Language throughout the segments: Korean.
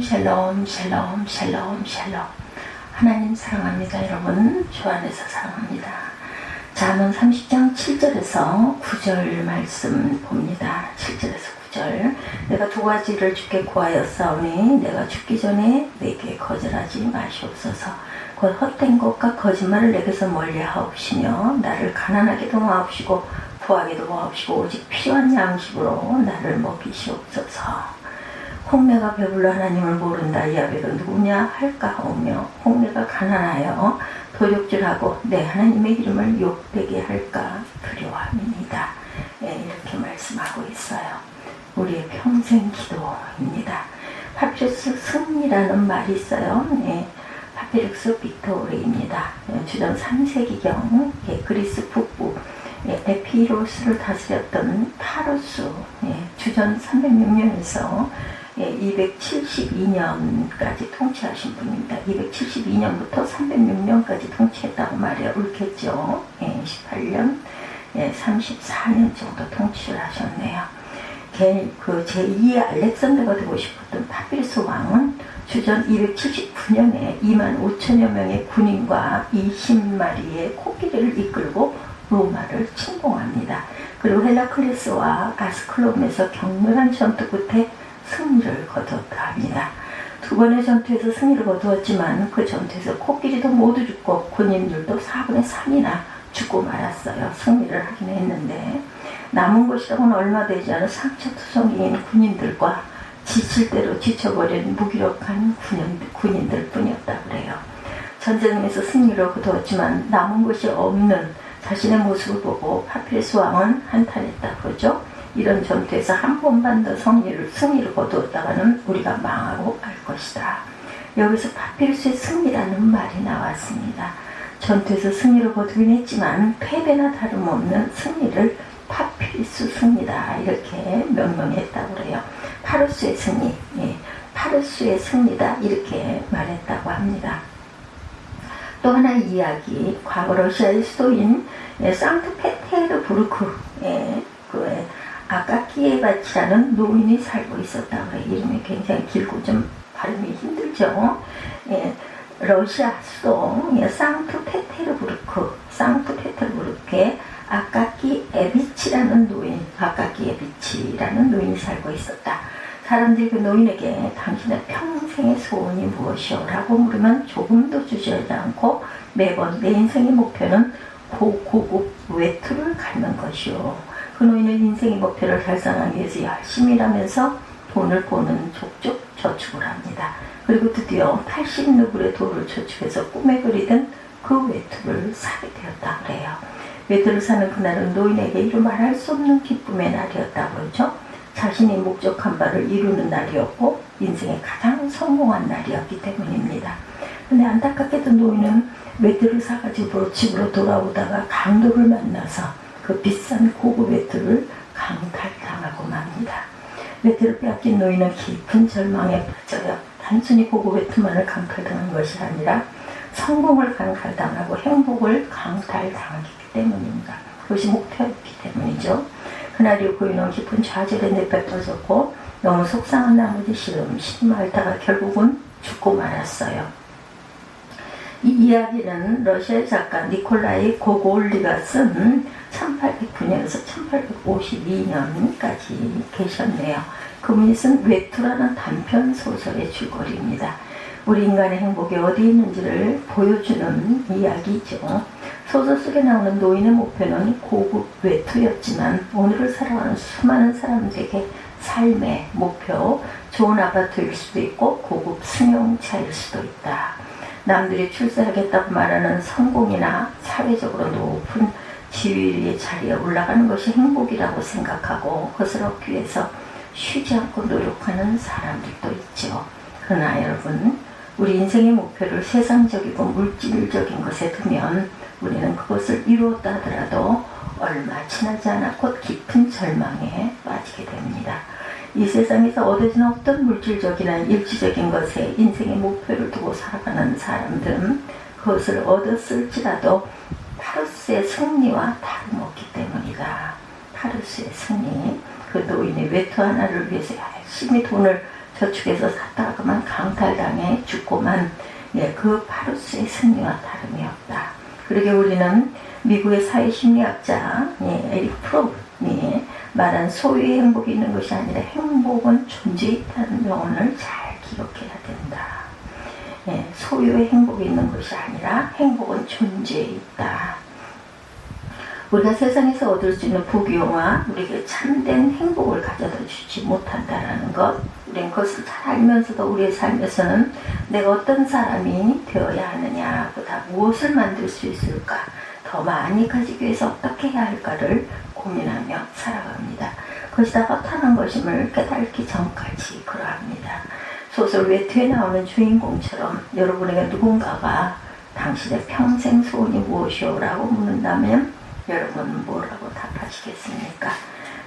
샬롬 샬롬 샬롬 샬롬. 하나님 사랑합니다. 여러분 주 안에서 사랑합니다. 잠언 30장 7절에서 9절 말씀 봅니다. 7절에서 9절. 내가 두 가지를 주께 구하였사오니 내가 죽기 전에 내게 거절하지 마시옵소서. 곧 헛된 것과 거짓말을 내게서 멀리하옵시며 나를 가난하게도 마옵시고 부하게도 마옵시고 오직 필요한 양식으로 나를 먹이시옵소서. 홍내가 배불러 하나님을 모른다. 이 아베가 누구냐 할까 하오며 홍내가 가난하여 도적질하고 내 하나님의 이름을 욕되게 할까 두려워함이니이다. 이렇게 말씀하고 있어요. 우리의 평생 기도입니다. 파피루스 승이라는 말이 있어요. 파피루스 빅토리입니다. 주전 3세기경 그리스 북부 에피로스를 다스렸던 파루스 주전 306년에서 272년까지 통치하신 분입니다. 272년부터 306년까지 통치했다고 말해야 옳겠죠. 18년, 34년 정도 통치를 하셨네요. 그 제2의 알렉산더가 되고 싶었던 파피루스 왕은 주전 279년에 25,000여 명의 군인과 20마리의 코끼리를 이끌고 로마를 침공합니다. 그리고 헬라클레스와 아스클롬에서 격렬한 전투 끝에 승리를 거두었다 합니다. 두 번의 전투에서 승리를 거두었지만 그 전투에서 코끼리도 모두 죽고 군인들도 4분의 3이나 죽고 말았어요. 승리를 하긴 했는데 남은 것이라고는 얼마 되지 않은 상처투성이인 군인들과 지칠 대로 지쳐버린 무기력한 군인들 뿐이었다 그래요. 전쟁에서 승리를 거두었지만 남은 것이 없는 자신의 모습을 보고 파피루스 왕은 한탄했다 그러죠. 이런 전투에서 한 번만 더 승리를 거두었다가는 우리가 망하고 말 것이다. 여기서 파피루스의 승리라는 말이 나왔습니다. 전투에서 승리를 거두긴 했지만 패배나 다름없는 승리를 파피루스 승리다 이렇게 명명했다고 그래요. 파루스의 승리, 파루스의 승리다 이렇게 말했다고 합니다. 또 하나의 이야기, 과거 러시아의 수도인 상트페테르부르크 그 아카키에바치라는 노인이 살고 있었다고 해요. 이름이 굉장히 길고 좀 발음이 힘들죠. 러시아 수도 상트페테르부르크에 아카키에비치라는 노인이 살고 있었다. 사람들이 그 노인에게 당신의 평생의 소원이 무엇이오? 라고 물으면 조금도 주저하지 않고 매번 내 인생의 목표는 고급 외투를 갖는 것이오. 그 노인은 인생의 목표를 달성하기 위해서 열심히 일하면서 돈을 버는 족족 저축을 합니다. 그리고 드디어 80루블의 돈을 저축해서 꿈에 그리던 그 외투를 사게 되었다 그래요. 외투를 사는 그날은 노인에게 이루 말할 수 없는 기쁨의 날이었다고 그러죠. 자신이 목적한 바를 이루는 날이었고 인생의 가장 성공한 날이었기 때문입니다. 근데 안타깝게도 노인은 외투를 사가지고 집으로 돌아오다가 강도를 만나서 그 비싼 고급 외투를 강탈당하고 맙니다. 외투를 빼앗긴 노인은 깊은 절망에 빠져요. 단순히 고급 외투만을 강탈당한 것이 아니라 성공을 강탈당하고 행복을 강탈당하기 때문입니다. 그것이 목표였기 때문이죠. 그날 이후 고인은 깊은 좌절에 내빼빠졌고 너무 속상한 나머지 시름시름 앓다가 결국은 죽고 말았어요. 이 이야기는 러시아 작가 니콜라이 고골리가 쓴 1809년에서 1852년까지 계셨네요. 그분이 쓴 외투라는 단편 소설의 줄거리입니다. 우리 인간의 행복이 어디 있는지를 보여주는 이야기죠. 소설 속에 나오는 노인의 목표는 고급 외투였지만 오늘을 살아가는 수많은 사람들에게 삶의 목표, 좋은 아파트일 수도 있고 고급 승용차일 수도 있다. 남들이 출세하겠다고 말하는 성공이나 사회적으로 높은 지위의 자리에 올라가는 것이 행복이라고 생각하고 그것을 얻기 위해서 쉬지 않고 노력하는 사람들도 있죠. 그러나 여러분, 우리 인생의 목표를 세상적이고 물질적인 것에 두면 우리는 그것을 이루었다 하더라도 얼마 지나지 않아 곧 깊은 절망에 빠지게 됩니다. 이 세상에서 얻어지는 어떤 물질적이나 일시적인 것에 인생의 목표를 두고 살아가는 사람들은 그것을 얻었을지라도 파루스의 승리와 다름없기 때문이다. 파루스의 승리, 그 노인의 외투 하나를 위해서 열심히 돈을 저축해서 샀다가 그만 병탈당해 죽고만 그 파루스의 승리와 다름이 없다. 그러게 우리는 미국의 사회심리학자 에릭 프롬이 말한 소유의 행복이 있는 것이 아니라 행복은 존재에 있다는 명언을 잘 기억해야 된다. 소유의 행복이 있는 것이 아니라 행복은 존재에 있다. 우리가 세상에서 얻을 수 있는 부귀영화, 우리에게 참된 행복을 가져다 주지 못한다는 것, 우리는 그것을 잘 알면서도 우리의 삶에서는 내가 어떤 사람이 되어야 하느냐, 보다 무엇을 만들 수 있을까, 더 많이 가지기 위해서 어떻게 해야 할까를 고민하며 살아갑니다. 그것이 다 허탄한 것임을 깨닫기 전까지 그러합니다. 소설 외투에 나오는 주인공처럼 여러분에게 누군가가 당신의 평생 소원이 무엇이오? 라고 묻는다면 여러분은 뭐라고 답하시겠습니까?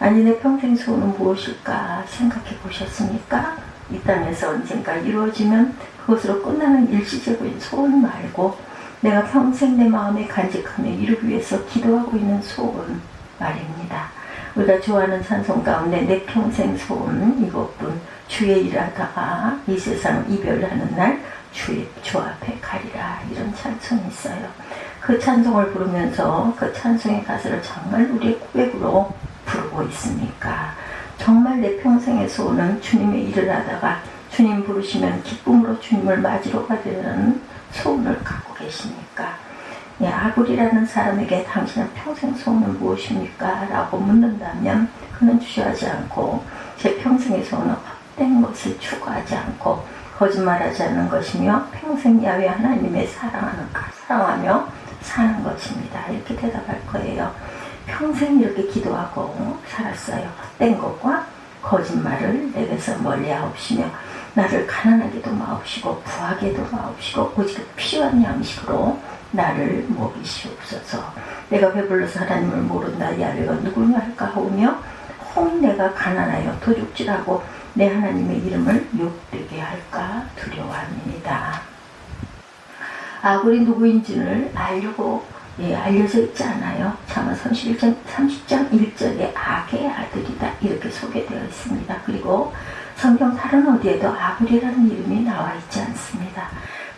아니, 내 평생 소원은 무엇일까 생각해 보셨습니까? 이 땅에서 언젠가 이루어지면 그것으로 끝나는 일시적인 소원 말고 내가 평생 내 마음에 간직하며 이루기 위해서 기도하고 있는 소원 말입니다. 우리가 좋아하는 찬송 가운데 내 평생 소원 이것뿐, 주의 일하다가 이 세상을 이별하는 날 주의 주 앞에 가리라, 이런 찬송이 있어요. 그 찬송을 부르면서 그 찬송의 가사를 정말 우리의 고백으로 부르고 있습니까? 정말 내 평생의 소원은 주님의 일을 하다가 주님 부르시면 기쁨으로 주님을 맞으러 가려는 소원을 갖고 계십니까? 아굴이라는 사람에게 당신의 평생 소원은 무엇입니까? 라고 묻는다면 그는 주저하지 않고 제 평생의 소원은 헛된 것을 추구하지 않고 거짓말하지 않는 것이며 평생 야훼 하나님의 사랑하며 사는 것입니다. 이렇게 대답할 거예요. 평생 이렇게 기도하고 살았어요. 헛된 것과 거짓말을 내게서 멀리하옵시며 나를 가난하게도 마옵시고 부하게도 마옵시고 오직 필요한 양식으로 나를 먹이시옵소서. 내가 배불러서 하나님을 모른다 이 아래가 누구냐 할까 하오며 혹 내가 가난하여 도둑질하고 내 하나님의 이름을 욕되게 할까 두려워합니다. 아굴이 누구인지를 알려고 알려져 있지 않아요. 잠언 30장 1절에 악의 아들이다 이렇게 소개되어 있습니다. 그리고 성경 다른 어디에도 아굴이라는 이름이 나와 있지 않습니다.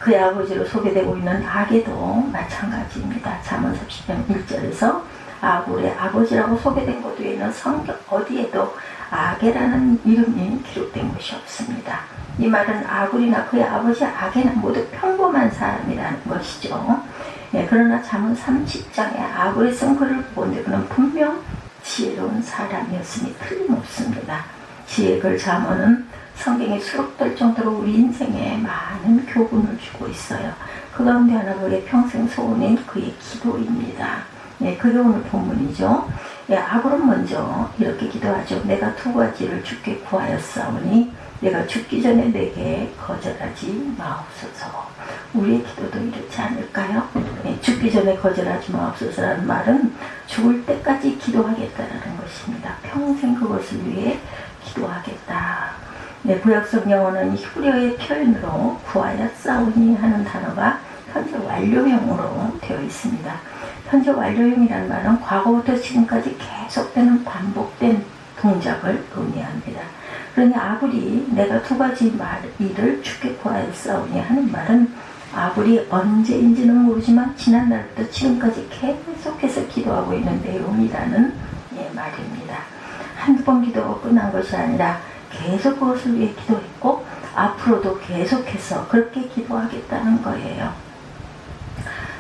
그의 아버지로 소개되고 있는 악에도 마찬가지입니다. 잠언 30장 1절에서 아굴의 아버지라고 소개된 곳 외에는 성경 어디에도 아게라는 이름이 기록된 것이 없습니다. 이 말은 아굴이나 그의 아버지 아게는 모두 평범한 사람이라는 것이죠. 그러나 잠언 30장에 아굴이 쓴 글을 보는데 그는 분명 지혜로운 사람이었으니 틀림없습니다. 지혜의 글 잠언은 성경에 수록될 정도로 우리 인생에 많은 교훈을 주고 있어요. 그 가운데 하나가 그의 평생 소원인 그의 기도입니다. 그게 오늘 본문이죠. 아굴은 먼저 이렇게 기도하죠. 내가 두 가지를 주께 구하였사오니 내가 죽기 전에 내게 거절하지 마옵소서. 우리의 기도도 이렇지 않을까요? 죽기 전에 거절하지 마옵소서라는 말은 죽을 때까지 기도하겠다라는 것입니다. 평생 그것을 위해 기도하겠다. 구약성 영어는 히브리어의 표현으로 구하였사오니 하는 단어가 현재 완료형으로 되어 있습니다. 현재 완료형이라는 말은 과거부터 지금까지 계속되는 반복된 동작을 의미합니다. 그러니 아굴이 내가 두 가지 일을 주께 구하였사오니 하는 말은 아굴이 언제인지는 모르지만 지난날부터 지금까지 계속해서 기도하고 있는 내용이라는 말입니다. 한두 번 기도가 끝난 것이 아니라 계속 그것을 위해 기도했고 앞으로도 계속해서 그렇게 기도하겠다는 거예요.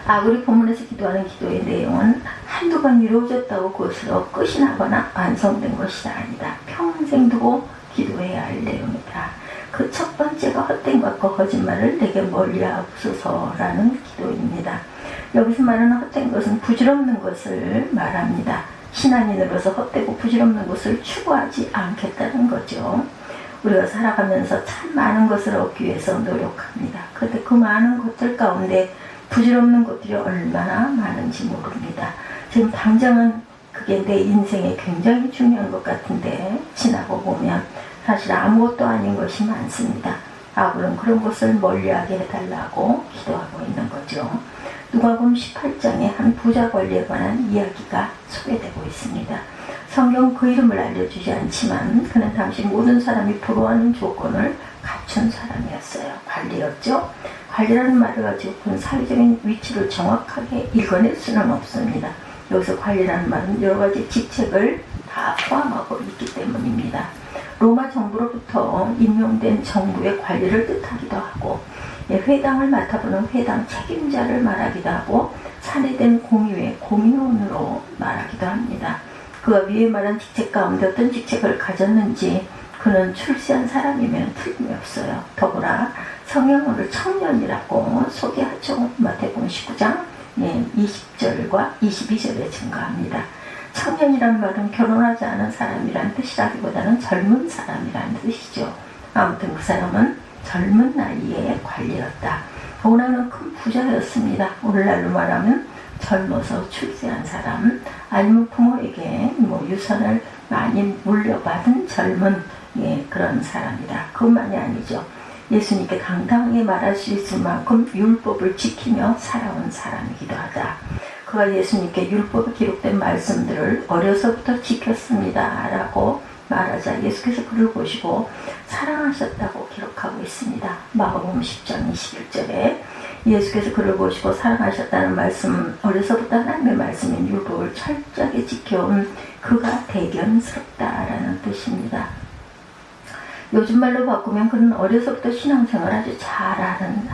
아굴이 본문에서 기도하는 기도의 내용은 한두 번 이루어졌다고 그것으로 끝이 나거나 완성된 것이 아니다. 평생 두고 기도해야 할 내용이다. 그 첫 번째가 헛된 것과 거짓말을 내게 멀리하옵소서라는 기도입니다. 여기서 말하는 헛된 것은 부질없는 것을 말합니다. 신앙인으로서 헛되고 부질없는 것을 추구하지 않겠다는 거죠. 우리가 살아가면서 참 많은 것을 얻기 위해서 노력합니다. 그런데 그 많은 것들 가운데 부질없는 것들이 얼마나 많은지 모릅니다. 지금 당장은 그게 내 인생에 굉장히 중요한 것 같은데 지나고 보면 사실 아무것도 아닌 것이 많습니다. 아굴은 그런 것을 멀리하게 해달라고 기도하고 있는 거죠. 누가복음 18장에 한 부자 관리에 관한 이야기가 소개되고 있습니다. 성경 그 이름을 알려주지 않지만 그는 당시 모든 사람이 부러워하는 조건을 갖춘 사람이었어요. 관리였죠. 관리라는 말을 가지고 그 사회적인 위치를 정확하게 읽어낼 수는 없습니다. 여기서 관리라는 말은 여러 가지 직책을 다 포함하고 있기 때문입니다. 로마 정부로부터 임명된 정부의 관리를 뜻하기도 하고, 회당을 맡아보는 회당 책임자를 말하기도 하고, 사내된 공의회 공의원으로 말하기도 합니다. 그가 위에 말한 직책 가운데 어떤 직책을 가졌는지 그는 출세한 사람이면 틀림이 없어요. 더구나 성형을 청년이라고 소개하죠. 마태복음 19장 20절과 22절에 증가합니다. 청년이란 말은 결혼하지 않은 사람이란 뜻이라기보다는 젊은 사람이란 뜻이죠. 아무튼 그 사람은 젊은 나이에 관리였다. 더구나는 큰 부자였습니다. 오늘날로 말하면 젊어서 출세한 사람, 아니면 부모에게 유산을 많이 물려받은 젊은 그런 사람이다. 그것만이 아니죠. 예수님께 당당하게 말할 수 있을 만큼 율법을 지키며 살아온 사람이기도 하다. 그가 예수님께 율법에 기록된 말씀들을 어려서부터 지켰습니다 라고 말하자 예수께서 그를 보시고 사랑하셨다고 기록하고 있습니다. 마가복음 10장 21절에 예수께서 그를 보시고 사랑하셨다는 말씀, 어려서부터 하나님의 말씀인 율법을 철저하게 지켜온 그가 대견스럽다라는 뜻입니다. 요즘 말로 바꾸면 그는 어려서부터 신앙생활을 아주 잘하는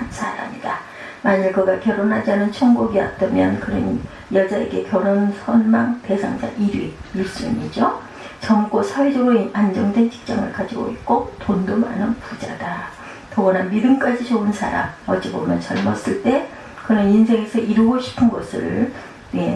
사람이다. 만일 그가 결혼하지 않은 총각이었다면 그는 여자에게 결혼 선망 대상자 1위, 1순위죠. 젊고 사회적으로 안정된 직장을 가지고 있고 돈도 많은 부자다. 더구나 믿음까지 좋은 사람, 어찌 보면 젊었을 때 그는 인생에서 이루고 싶은 것을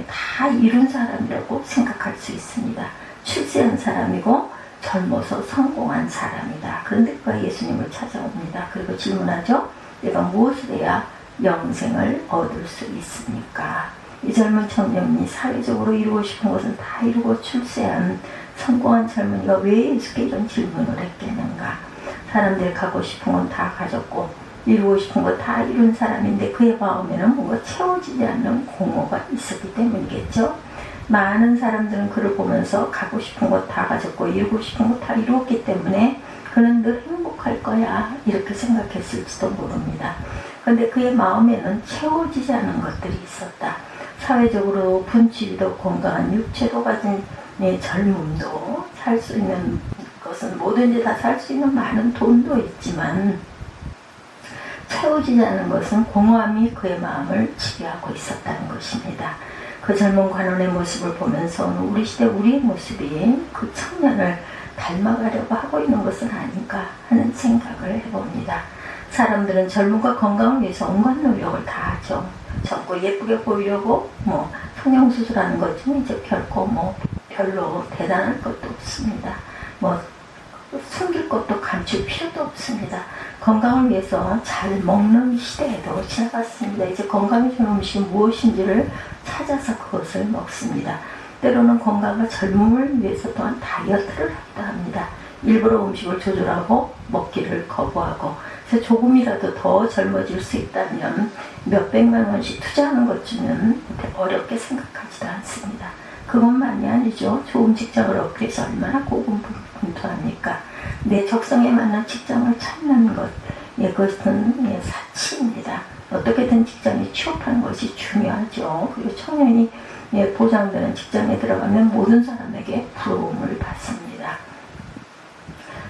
다 이룬 사람이라고 생각할 수 있습니다. 출세한 사람이고 젊어서 성공한 사람이다. 그런데 그가 예수님을 찾아옵니다. 그리고 질문하죠. 내가 무엇을 해야 영생을 얻을 수 있습니까? 이 젊은 청년이 사회적으로 이루고 싶은 것은 다 이루고 출세한 성공한 젊은이가 왜 예수께 이런 질문을 했겠는가? 사람들이 가고 싶은 건 다 가졌고 이루고 싶은 거 다 이룬 사람인데 그의 마음에는 뭔가 채워지지 않는 공허가 있었기 때문이겠죠. 많은 사람들은 그를 보면서 가고 싶은 거 다 가졌고 이루고 싶은 거 다 이루었기 때문에 그는 늘 행복할 거야 이렇게 생각했을지도 모릅니다. 그런데 그의 마음에는 채워지지 않은 것들이 있었다. 사회적으로 분치도 건강한 육체도 가진 젊음도 살 수 있는 것은 뭐든지 다 살 수 있는 많은 돈도 있지만 채워지지 않은 것은 공허함이 그의 마음을 지배하고 있었다는 것입니다. 그 젊은 관원의 모습을 보면서 우리 시대 우리의 모습이 그 청년을 닮아가려고 하고 있는 것은 아닌가 하는 생각을 해봅니다. 사람들은 젊음과 건강을 위해서 온갖 노력을 다 하죠. 젊고 예쁘게 보이려고 성형수술하는 것은 이제 결코 별로 대단한 것도 없습니다. 숨길 것도 감출 필요도 없습니다. 건강을 위해서 잘 먹는 시대에도 지나갔습니다. 이제 건강이 주는 음식이 무엇인지를 찾아서 그것을 먹습니다. 때로는 건강과 젊음을 위해서 또한 다이어트를 하기도 합니다. 일부러 음식을 조절하고 먹기를 거부하고 그래서 조금이라도 더 젊어질 수 있다면 몇백만 원씩 투자하는 것쯤은 어렵게 생각하지도 않습니다. 그것만이 아니죠. 좋은 직장을 얻기 위해서 얼마나 고군분투합니까? 내 적성에 맞는 직장을 찾는 것, 그것은 사치입니다. 어떻게든 직장에 취업하는 것이 중요하죠. 그리고 청년이 보장되는 직장에 들어가면 모든 사람에게 부러움을 받습니다.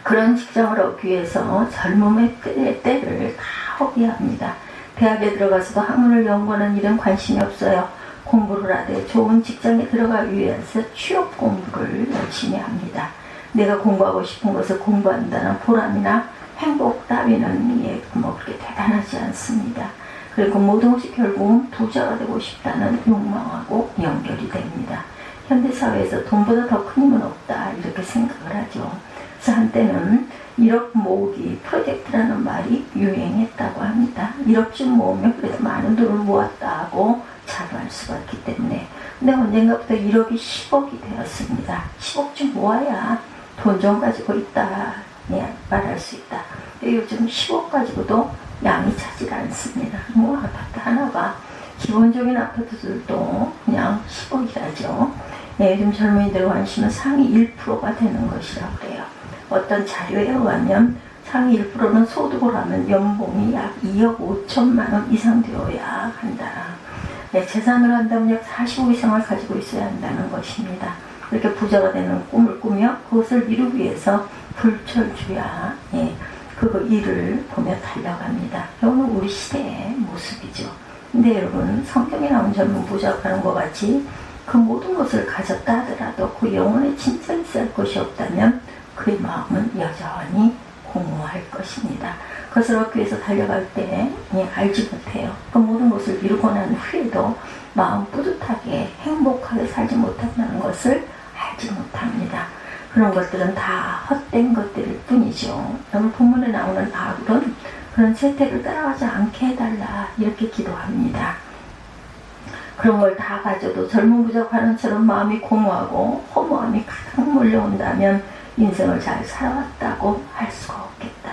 그런 직장을 얻기 위해서 젊음의 때를 다 허비합니다. 대학에 들어가서도 학문을 연구하는 일은 관심이 없어요. 공부를 하되 좋은 직장에 들어가기 위해서 취업 공부를 열심히 합니다. 내가 공부하고 싶은 것을 공부한다는 보람이나 행복 따위는 그렇게 대단하지 않습니다. 그리고 모든 것이 결국은 부자가 되고 싶다는 욕망하고 연결이 됩니다. 현대사회에서 돈보다 더 큰 힘은 없다 이렇게 생각을 하죠. 그래서 한때는 1억 모으기 프로젝트라는 말이 유행했다고 합니다. 1억쯤 모으면 그래도 많은 돈을 모았다고 자부할 수가 있기 때문에. 근데 언젠가부터 1억이 10억이 되었습니다. 10억쯤 모아야 돈 좀 가지고 있다 말할 수 있다. 근데 요즘 10억 가지고도 양이 차질 않습니다. 아파트 하나가 기본적인 아파트들도 그냥 10억이라죠. 요즘 젊은이들 관심은 상위 1%가 되는 것이라고 그래요. 어떤 자료에 의하면 상위 1%는 소득을 하면 연봉이 약 2억 5천만 원 이상 되어야 한다. 네, 재산으로 한다면 약 45 이상을 가지고 있어야 한다는 것입니다. 이렇게 부자가 되는 꿈을 꾸며 그것을 이루기 위해서 불철주야 그 일을 보며 달려갑니다. 이거는 우리 시대의 모습이죠. 근데 여러분, 성경에 나온 젊은 부자가 하는 것 같이 그 모든 것을 가졌다 하더라도 그 영혼에 진짜 있어야 할 것이 없다면 그의 마음은 여전히 공허할 것입니다. 그것을 얻기 위해서 달려갈 때 알지 못해요. 그 모든 것을 이루고 난 후에도 마음 뿌듯하게 행복하게 살지 못한다는 것을 알지 못합니다. 그런 것들은 다 헛된 것들일 뿐이죠. 오늘 본문에 나오는 아굴은 그런 세태를 따라가지 않게 해달라 이렇게 기도합니다. 그런 걸 다 가져도 젊은 부자가 하는 처럼 마음이 공허하고 허무함이 가득 몰려온다면 인생을 잘 살아왔다고 할 수가 없겠다.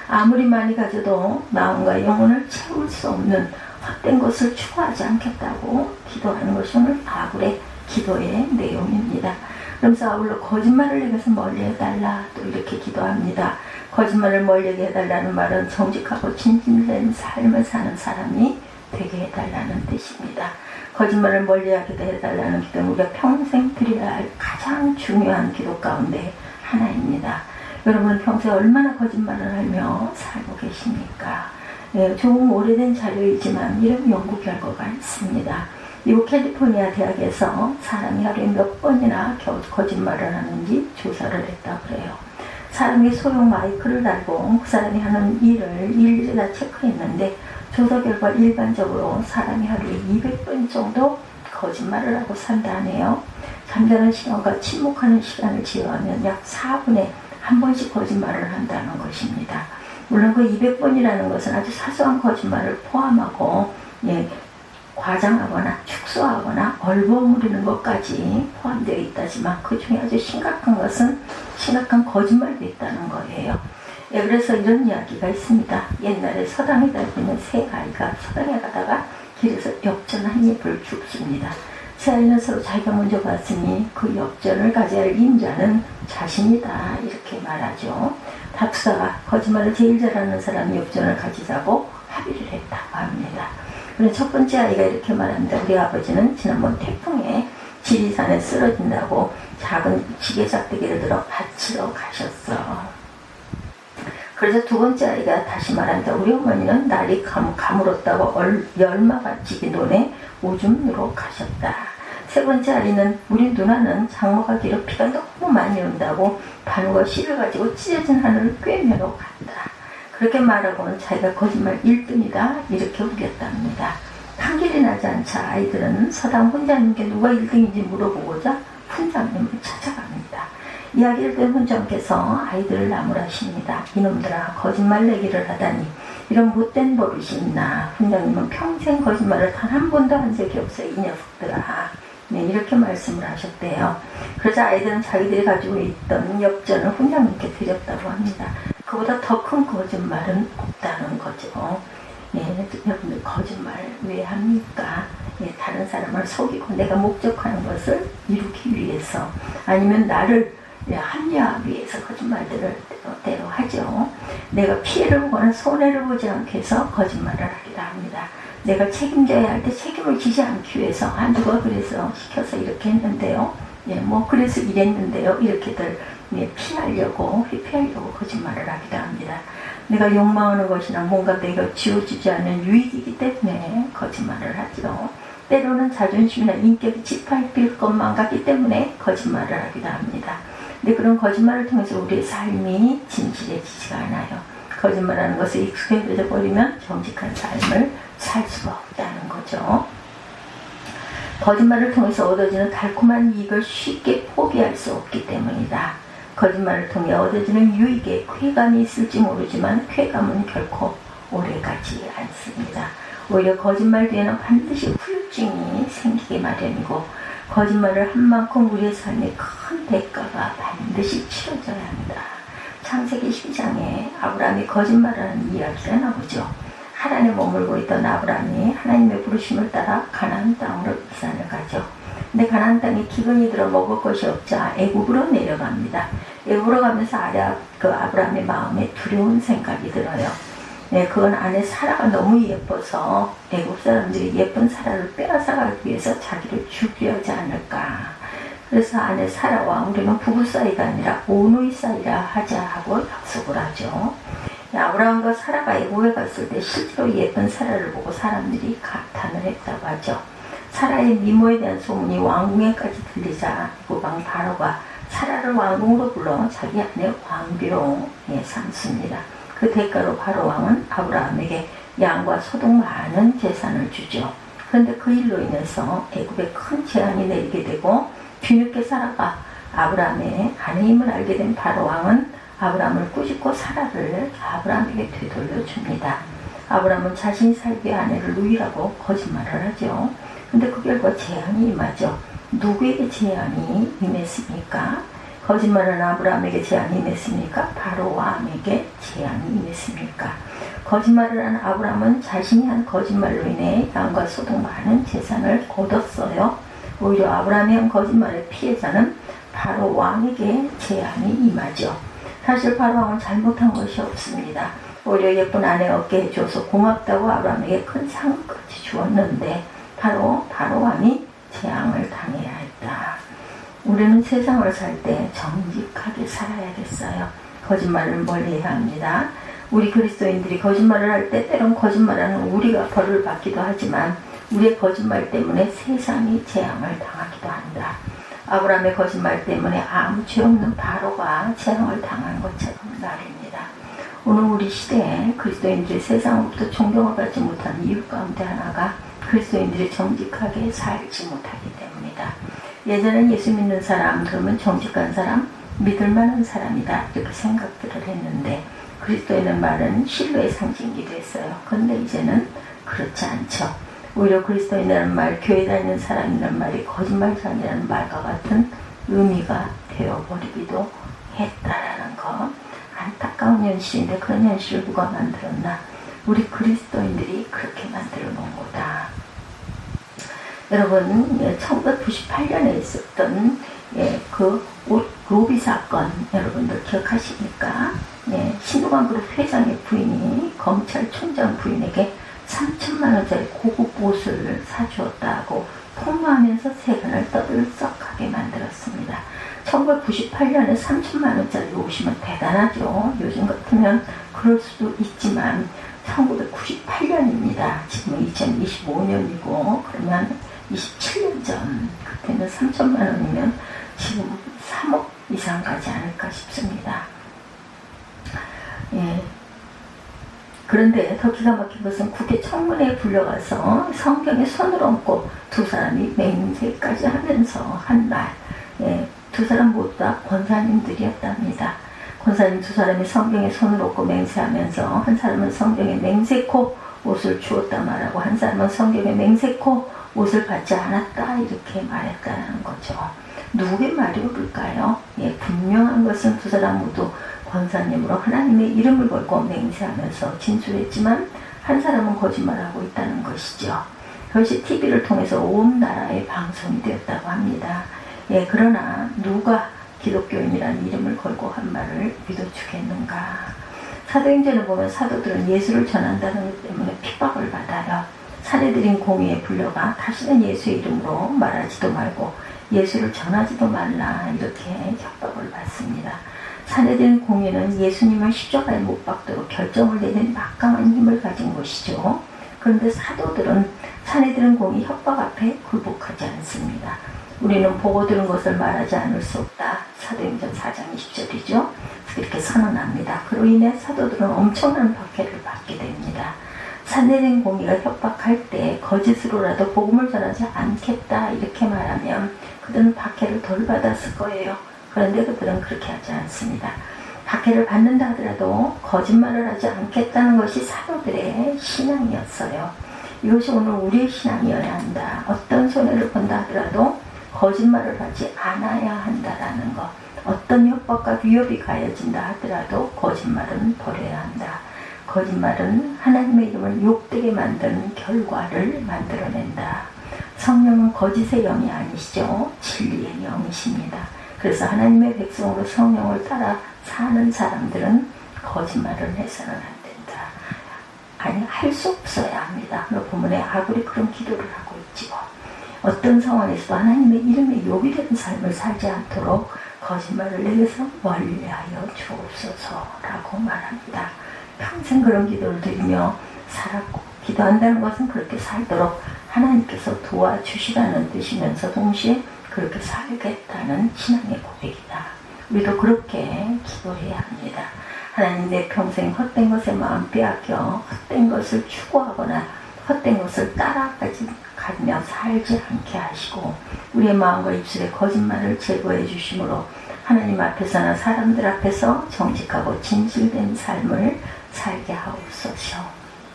아무리 많이 가져도 마음과 영혼을 채울 수 없는 헛된 것을 추구하지 않겠다고 기도하는 것이 오늘 아굴의 기도의 내용입니다. 그러면서 아울러 거짓말을 내게서 멀리 해달라 또 이렇게 기도합니다. 거짓말을 멀리 해달라는 말은 정직하고 진실된 삶을 사는 사람이 되게 해달라는 뜻입니다. 거짓말을 멀리하게 해달라는 기도는 우리가 평생 드려야 할 가장 중요한 기도 가운데 하나입니다. 여러분은 평소에 얼마나 거짓말을 하며 살고 계십니까? 조금 오래된 자료이지만 이런 연구 결과가 있습니다. 미국 캘리포니아 대학에서 사람이 하루에 몇 번이나 거짓말을 하는지 조사를 했다고 그래요. 사람이 소형 마이크를 달고 그 사람이 하는 일을 일일이 다 체크했는데 조사 결과 일반적으로 사람이 하루에 200번 정도 거짓말을 하고 산다네요. 잠자는 시간과 침묵하는 시간을 제외하면 약 4분에 한 번씩 거짓말을 한다는 것입니다. 물론 그 200번이라는 것은 아주 사소한 거짓말을 포함하고 과장하거나 축소하거나 얼버무리는 것까지 포함되어 있다지만 그 중에 아주 심각한 것은 심각한 거짓말도 있다는 거예요. 그래서 이런 이야기가 있습니다. 옛날에 서당에 다니는 세 아이가 서당에 가다가 길에서 역전 한 입을 죽습니다. 세 아이는 서로 자기가 먼저 갔으니 그 역전을 가져야 할 임자는 자신이다 이렇게 말하죠. 다투다가 거짓말을 제일 잘하는 사람이 역전을 가지자고 합의를 했다고 합니다. 그래서 첫 번째 아이가 이렇게 말합니다. 우리 아버지는 지난번 태풍에 지리산에 쓰러진다고 작은 지게작대기를 들어 바치러 가셨어. 그래서 두 번째 아이가 다시 말한다. 우리 어머니는 날이 가물었다고 열마바치기 논에 오줌 누러 가셨다. 세 번째 아이는 우리 누나는 장모가 길어 비가 너무 많이 온다고 바누가 실을 가지고 찢어진 하늘을 꿰매러 갔다. 그렇게 말하고는 자기가 거짓말 1등이다 이렇게 우겼답니다. 판결이 나지 않자 아이들은 서당 훈장님께 누가 1등인지 물어보고자 훈장님을 찾아갑니다. 이야기를 들은 훈장께서 아이들을 나무라십니다. 이놈들아 거짓말 내기를 하다니 이런 못된 버릇이 있나. 훈장님은 평생 거짓말을 단 한 번도 한 적이 없어 이 녀석들아. 이렇게 말씀을 하셨대요. 그러자 아이들은 자기들이 가지고 있던 엽전을 훈장님께 드렸다고 합니다. 그보다 더 큰 거짓말은 없다는 거죠. 여러분들 거짓말 왜 합니까? 다른 사람을 속이고 내가 목적하는 것을 이루기 위해서 아니면 나를 합리화하기 위해서 거짓말들을 때로 하죠. 내가 피해를 보거나 손해를 보지 않기 위해서 거짓말을 하기도 합니다. 내가 책임져야 할 때 책임을 지지 않기 위해서 누가 그래서 시켜서 이렇게 했는데요. 그래서 이랬는데요. 이렇게들 피하려고 회피하려고 거짓말을 하기도 합니다. 내가 욕망하는 것이나 뭔가 내가 지어지지 않는 유익이기 때문에 거짓말을 하죠. 때로는 자존심이나 인격이 짓밟힐 것만 같기 때문에 거짓말을 하기도 합니다. 근데 그런 거짓말을 통해서 우리의 삶이 진실해지지가 않아요. 거짓말하는 것에 익숙해져 버리면 정직한 삶을 살 수가 없다는 거죠. 거짓말을 통해서 얻어지는 달콤한 이익을 쉽게 포기할 수 없기 때문이다. 거짓말을 통해 얻어지는 유익에 쾌감이 있을지 모르지만 쾌감은 결코 오래가지 않습니다. 오히려 거짓말 뒤에는 반드시 후유증이 생기게 마련이고 거짓말을 한 만큼 우리의 삶에 큰 대가가 반드시 치러져야 합니다. 창세기 12장에 아브라함이 거짓말하는 이야기가 나오죠. 하란에 머물고 있던 아브라함이 하나님의 부르심을 따라 가나안 땅으로 이산을 가죠. 근데 가나안 땅에 기근이 들어 먹을 것이 없자 애굽으로 내려갑니다. 애굽으로 가면서 아브라함의 마음에 두려운 생각이 들어요. 네, 그건 아내 사라가 너무 예뻐서 애굽 사람들이 예쁜 사라를 빼앗아가기 위해서 자기를 죽이려지 않을까. 그래서 아내 사라와 우리는 부부 사이가 아니라 오누이 사이라 하자 하고 약속을 하죠. 아브라함과 사라가 애굽에 갔을 때 실제로 예쁜 사라를 보고 사람들이 감탄을 했다고 하죠. 사라의 미모에 대한 소문이 왕궁에까지 들리자 애굽 왕 바로가 사라를 왕궁으로 불러 자기 아내 왕비로 삼습니다. 그 대가로 바로 왕은 아브라함에게 양과 소동 많은 재산을 주죠. 그런데 그 일로 인해서 애굽에 큰 재앙이 내리게 되고 뒤늦게 사라가 아브라함의 아내임을 알게 된 바로 왕은 아브라함을 꾸짖고 사라를 아브라함에게 되돌려줍니다. 아브라함은 자신이 살기에 아내를 누이라고 거짓말을 하죠. 근데 그 결과 재앙이 임하죠. 누구에게 재앙이 임했습니까? 거짓말은 아브라함에게 재앙이 임했습니까? 바로 왕에게 재앙이 임했습니까? 거짓말을 한 아브라함은 자신이 한 거짓말로 인해 양과 소동 많은 재산을 얻었어요. 오히려 아브라함이 한 거짓말의 피해자는 바로 왕에게 재앙이 임하죠. 사실 바로 왕은 잘못한 것이 없습니다. 오히려 예쁜 아내 얻게 해줘서 고맙다고 아브라함에게 큰 상까지 주었는데 바로 왕이 재앙을 당해야 했다. 우리는 세상을 살 때 정직하게 살아야겠어요. 거짓말을 멀리해야 합니다. 우리 그리스도인들이 거짓말을 할 때 때론 거짓말하는 우리가 벌을 받기도 하지만 우리의 거짓말 때문에 세상이 재앙을 당하기도 한다. 아브라함의 거짓말 때문에 아무 죄 없는 바로가 재앙을 당한 것처럼 말입니다. 오늘 우리 시대에 그리스도인들이 세상으로부터 존경을 받지 못하는 이유 가운데 하나가 그리스도인들이 정직하게 살지 못하기 때문이다. 예전엔 예수 믿는 사람 그러면 정직한 사람, 믿을 만한 사람이다 이렇게 생각들을 했는데 그리스도인의 말은 신뢰의 상징이기도 했어요. 그런데 이제는 그렇지 않죠. 오히려 그리스도인이라는 말, 교회 다니는 사람이라는 말이 거짓말장이라는 말과 같은 의미가 되어버리기도 했다라는 것. 안타까운 현실인데 그런 현실을 누가 만들었나? 우리 그리스도인들이 그렇게 만들어 놓은 거다. 여러분 1998년에 있었던 그 로비 사건 여러분들 기억하십니까? 신동관 그룹 회장의 부인이 검찰총장 부인에게 3천만 원짜리 고급 옷을 사주었다고 폭로하면서 세간을 떠들썩하게 만들었습니다. 1998년에 3천만 원짜리 옷이면 대단하죠. 요즘 같으면 그럴 수도 있지만 1998년입니다. 지금은 2025년이고 그러면 27년 전 그때는 3천만 원이면 지금 3억 이상 가지 않을까 싶습니다. 그런데 더 기가 막힌 것은 국회 청문회에 불려가서 성경에 손을 얹고 두 사람이 맹세까지 하면서 한 말, 두 사람 모두 다 권사님들이었답니다. 권사님 두 사람이 성경에 손을 얹고 맹세하면서 한 사람은 성경에 맹세코 옷을 주었다 말하고 한 사람은 성경에 맹세코 옷을 받지 않았다 이렇게 말했다는 거죠. 누구의 말이 옳을까요? 분명한 것은 두 사람 모두 권사님으로 하나님의 이름을 걸고 맹세하면서 진술했지만 한 사람은 거짓말하고 있다는 것이죠. 그것이 TV를 통해서 온 나라에 방송이 되었다고 합니다. 그러나 누가 기독교인이라는 이름을 걸고 한 말을 믿어주겠는가? 사도행전을 보면 사도들은 예수를 전한다는 것 때문에 핍박을 받아요. 사내들인 공의에 불려가 다시는 예수의 이름으로 말하지도 말고 예수를 전하지도 말라 이렇게 협박을 받습니다. 사내들인 공의는 예수님을 십자가에 못 박도록 결정을 내는 막강한 힘을 가진 것이죠. 그런데 사도들은 사내들인 공의 협박 앞에 굴복하지 않습니다. 우리는 보고 들은 것을 말하지 않을 수 없다. 사도행전 4장 20절이죠. 그렇게 선언합니다. 그로 인해 사도들은 엄청난 박해를 받게 됩니다. 사내들인 공의가 협박할 때 거짓으로라도 복음을 전하지 않겠다 이렇게 말하면 그들은 박해를 덜 받았을 거예요. 그런데 그들은 그렇게 하지 않습니다. 박해를 받는다 하더라도 거짓말을 하지 않겠다는 것이 사도들의 신앙이었어요. 이것이 오늘 우리의 신앙이어야 한다. 어떤 손해를 본다 하더라도 거짓말을 하지 않아야 한다라는 것. 어떤 협박과 위협이 가해진다 하더라도 거짓말은 버려야 한다. 거짓말은 하나님의 이름을 욕되게 만드는 결과를 만들어낸다. 성령은 거짓의 영이 아니시죠. 진리의 영이십니다. 그래서 하나님의 백성으로 성령을 따라 사는 사람들은 거짓말을 해서는 안 된다. 아니, 할 수 없어야 합니다. 오늘 본문에 아굴이 그런 기도를 하고 있지요. 어떤 상황에서도 하나님의 이름에 요기되는 삶을 살지 않도록 거짓말을 내게서 멀리하여 주옵소서라고 말합니다. 평생 그런 기도를 드리며 살았고, 기도한다는 것은 그렇게 살도록 하나님께서 도와주시라는 뜻이면서 동시에 그렇게 살겠다는 신앙의 고백이다. 우리도 그렇게 기도해야 합니다. 하나님, 내 평생 헛된 것에 마음 빼앗겨 헛된 것을 추구하거나 헛된 것을 따라가지 가며 살지 않게 하시고, 우리의 마음과 입술에 거짓말을 제거해 주심으로 하나님 앞에서나 사람들 앞에서 정직하고 진실된 삶을 살게 하옵소서.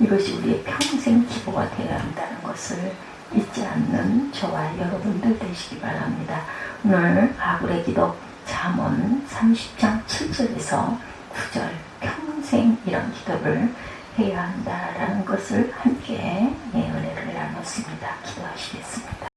이것이 우리의 평생 기도가 되어야 한다는 것을 잊지 않는 저와 여러분들 되시기 바랍니다. 오늘 아굴의 기도 잠언 30장 7절에서 9절, 평생 이런 기도를 해야 한다라는 것을 함께 은혜를 나눴습니다. 기도하시겠습니다.